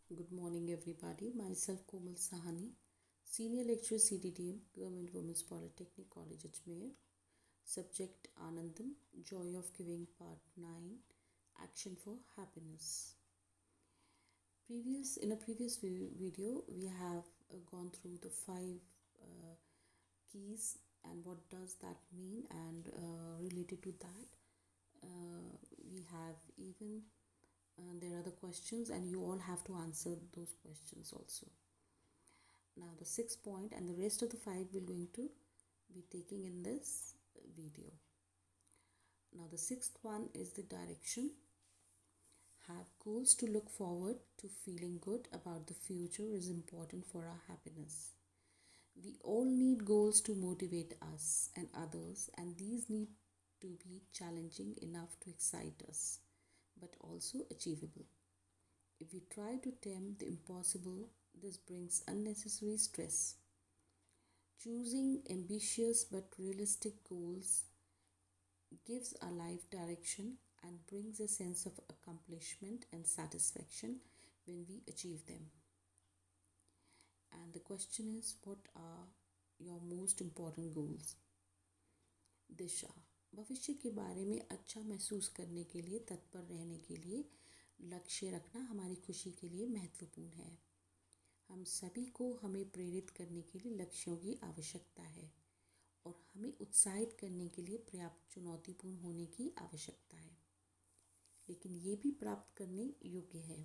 Good morning, everybody. Myself, Komal Sahani, Senior Lecturer CDTM, Government Women's Polytechnic College, Ajmer. Subject Anandam, Joy of Giving, Part 9, Action for Happiness. In a previous video, we have gone through the 5 keys and what does that mean, and related to that, we have even there are the questions, and you all have to answer those questions also. Now the 6th point and the rest of the 5 we're going to be taking in this video. Now the 6th one is the direction. Have goals to look forward to. Feeling good about the future is important for our happiness. We all need goals to motivate us and others, and these need to be challenging enough to excite us, but also achievable. If we try to tempt the impossible, this brings unnecessary stress. Choosing ambitious but realistic goals gives our life direction and brings a sense of accomplishment and satisfaction when we achieve them. And the question is, what are your most important goals? दिशा, भविष्य के बारे में अच्छा महसूस करने के लिए, तत्पर रहने के लिए लक्ष्य रखना हमारी खुशी के लिए महत्वपूर्ण है। हम सभी को हमें प्रेरित करने के लिए लक्ष्यों की आवश्यकता है और हमें उत्साहित करने के लिए पर्याप्त चुनौतीपूर्ण होने की आवश्यकता है, लेकिन ये भी प्राप्त करने योग्य है।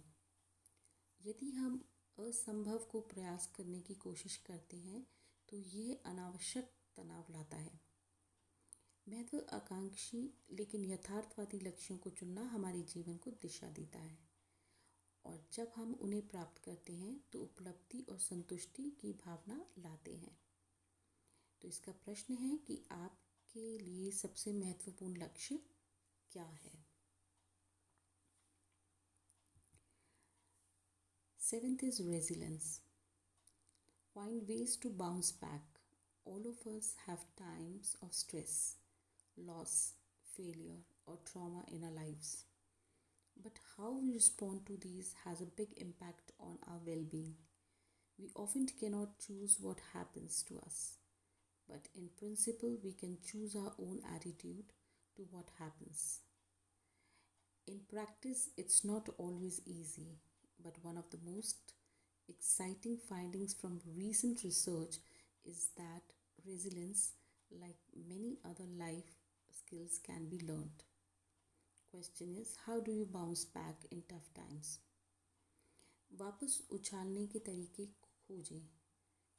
यदि हम असंभव को प्रयास करने की कोशिश करते हैं तो यह अनावश्यक तनाव लाता है। महत्वाकांक्षी लेकिन यथार्थवादी लक्ष्यों को चुनना हमारे जीवन को दिशा देता है, और जब हम उन्हें प्राप्त करते हैं तो उपलब्धि और संतुष्टि की भावना लाते हैं। तो इसका प्रश्न है कि आपके लिए सबसे महत्वपूर्ण लक्ष्य क्या है? 7th is resilience. Find ways to bounce back. All of us have times of stress, loss, failure, or trauma in our lives. But how we respond to these has a big impact on our well being. We often cannot choose what happens to us, but in principle, we can choose our own attitude to what happens. In practice, it's not always easy, but one of the most exciting findings from recent research is that resilience, like many other life skills, can be learned. Question is, how do you bounce back in tough times? वापस उछालने के तरीके खोजें।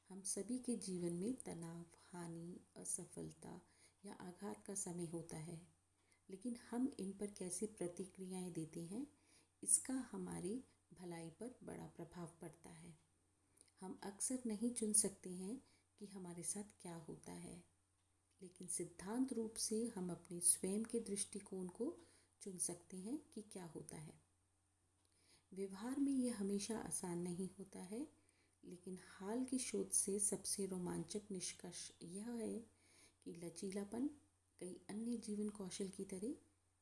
हम सभी के जीवन में तनाव, हानि, असफलता या आघात का समय होता है, लेकिन हम इन पर कैसे प्रतिक्रियाएं देते हैं, इसका हमारी भलाई पर बड़ा प्रभाव पड़ता है। हम अक्सर नहीं चुन सकते हैं कि हमारे साथ क्या होता है, लेकिन सिद्धांत रूप से हम अपने स्वयं के दृष्टिकोण को चुन सकते हैं कि क्या होता है। व्यवहार में यह हमेशा आसान नहीं होता है, लेकिन हाल की शोध से सबसे रोमांचक निष्कर्ष यह है कि लचीलापन कई अन्य जीवन कौशल की तरह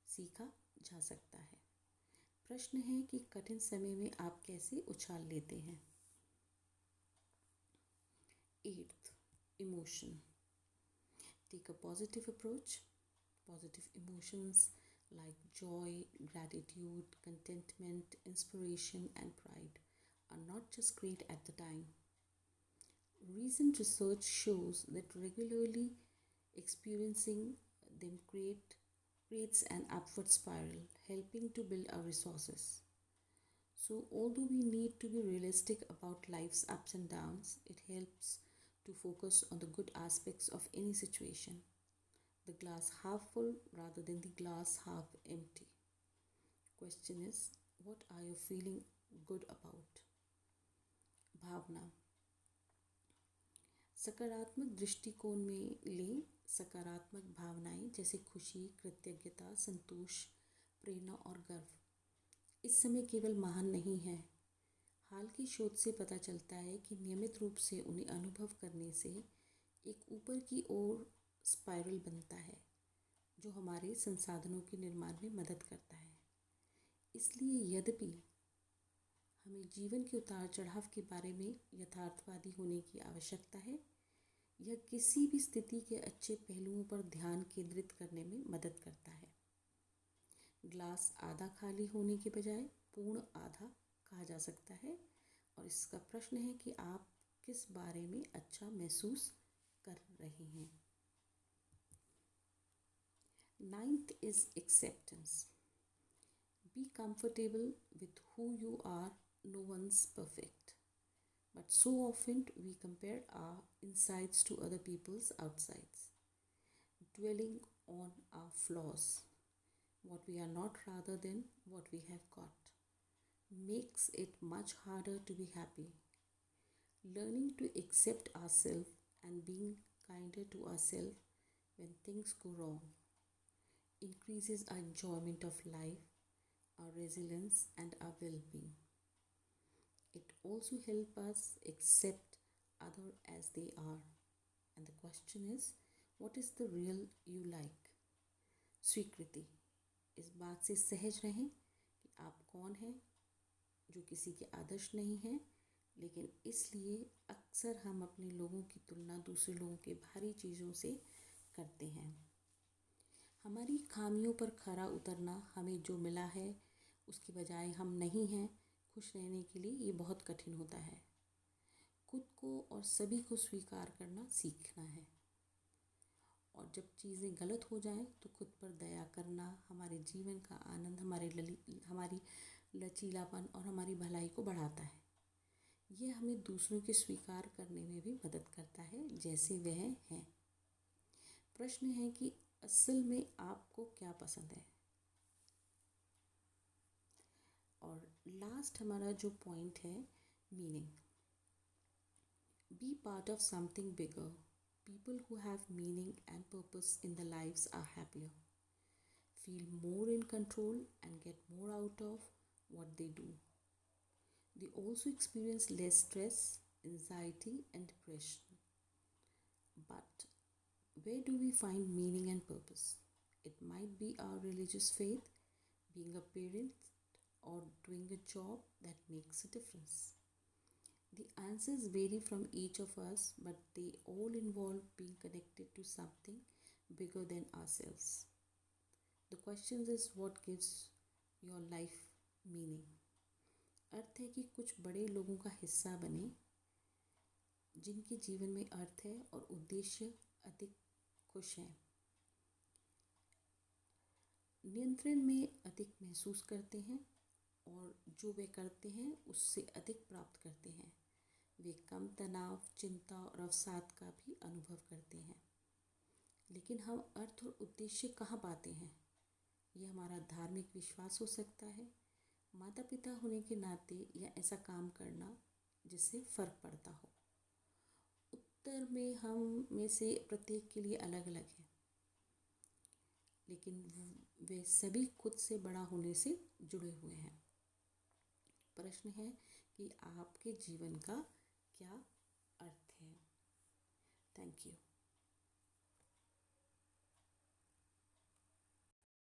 सीखा जा सकता है। प्रश्न है कि कठिन समय में आप कैसे उछाल लेते हैं। 8th, emotion. Take a positive approach. Positive emotions like joy, gratitude, contentment, inspiration, and pride are not just great at the time. Recent research shows that regularly experiencing them creates an upward spiral, helping to build our resources. So, although we need to be realistic about life's ups and downs, it helps to focus on the good aspects of any situation. The glass half full rather than the glass half empty. Question is, what are you feeling good about? भावना, सकारात्मक दृष्टिकोण में लें। सकारात्मक भावनाएं जैसे खुशी, कृतज्ञता, संतोष, प्रेरणा और गर्व इस समय केवल महान नहीं है। हाल की शोध से पता चलता है कि नियमित रूप से उन्हें अनुभव करने से एक ऊपर की ओर स्पाइरल बनता है, जो हमारे संसाधनों के निर्माण में मदद करता है। इसलिए यद्यपि हमें जीवन के उतार चढ़ाव के बारे में यथार्थवादी होने की आवश्यकता है। यह किसी भी स्थिति के अच्छे पहलुओं पर ध्यान केंद्रित करने में मदद करता है। ग्लास आधा खाली होने के बजाय पूर्ण आधा कहा जा सकता है, और इसका प्रश्न है कि आप किस बारे में अच्छा महसूस कर रहे हैं। Ninth is acceptance. Be comfortable with who you are. No one's perfect. But so often we compare our insides to other people's outsides, dwelling on our flaws, what we are not rather than what we have got, makes it much harder to be happy. Learning to accept ourselves and being kinder to ourselves when things go wrong increases our enjoyment of life, our resilience, and our well being. It also helps us accept others as they are. And the question is, what is the real you like? स्वीकृति। इस बात से सहज रहें कि आप कौन हैं, जो किसी के आदर्श नहीं हैं, लेकिन इसलिए अक्सर हम अपने लोगों की तुलना दूसरे लोगों के भारी चीज़ों से करते हैं। हमारी खामियों पर खरा उतरना, हमें जो मिला है उसकी बजाय हम नहीं हैं खुश रहने के लिए, ये बहुत कठिन होता है। खुद को और सभी को स्वीकार करना सीखना है, और जब चीज़ें गलत हो जाएं तो खुद पर दया करना हमारे जीवन का आनंद, हमारी लचीलापन और हमारी भलाई को बढ़ाता है। यह हमें दूसरों के स्वीकार करने में भी मदद करता है जैसे वह हैं। प्रश्न है कि असल में आपको क्या पसंद है। और लास्ट हमारा जो पॉइंट है, meaning. Be part of something bigger. People who have meaning and purpose in their lives are happier, feel more in control, and get more out of what they do. They also experience less stress, anxiety, and depression. But where do we find meaning and purpose? It might be our religious faith, being a parent, or doing a job that makes a difference. The answers vary from each of us, but they all involve being connected to something bigger than ourselves. The question is, what gives your life meaning? अर्थ है कि कुछ बड़े लोगों का हिस्सा बने जिनके जीवन में अर्थ है और उद्देश्य अधिक खुश हैं, नियंत्रण में अधिक महसूस करते हैं, और जो वे करते हैं उससे अधिक प्राप्त करते हैं। वे कम तनाव, चिंता और अवसाद का भी अनुभव करते हैं। लेकिन हम अर्थ और उद्देश्य कहाँ पाते हैं? यह हमारा धार्मिक विश्वास हो सकता है, माता पिता होने के नाते, या ऐसा काम करना जिससे फ़र्क पड़ता हो। उत्तर में हम में से प्रत्येक के लिए अलग अलग है, लेकिन वे सभी खुद से बड़ा होने से जुड़े हुए हैं। प्रश्न है कि आपके जीवन का क्या अर्थ है। Thank you.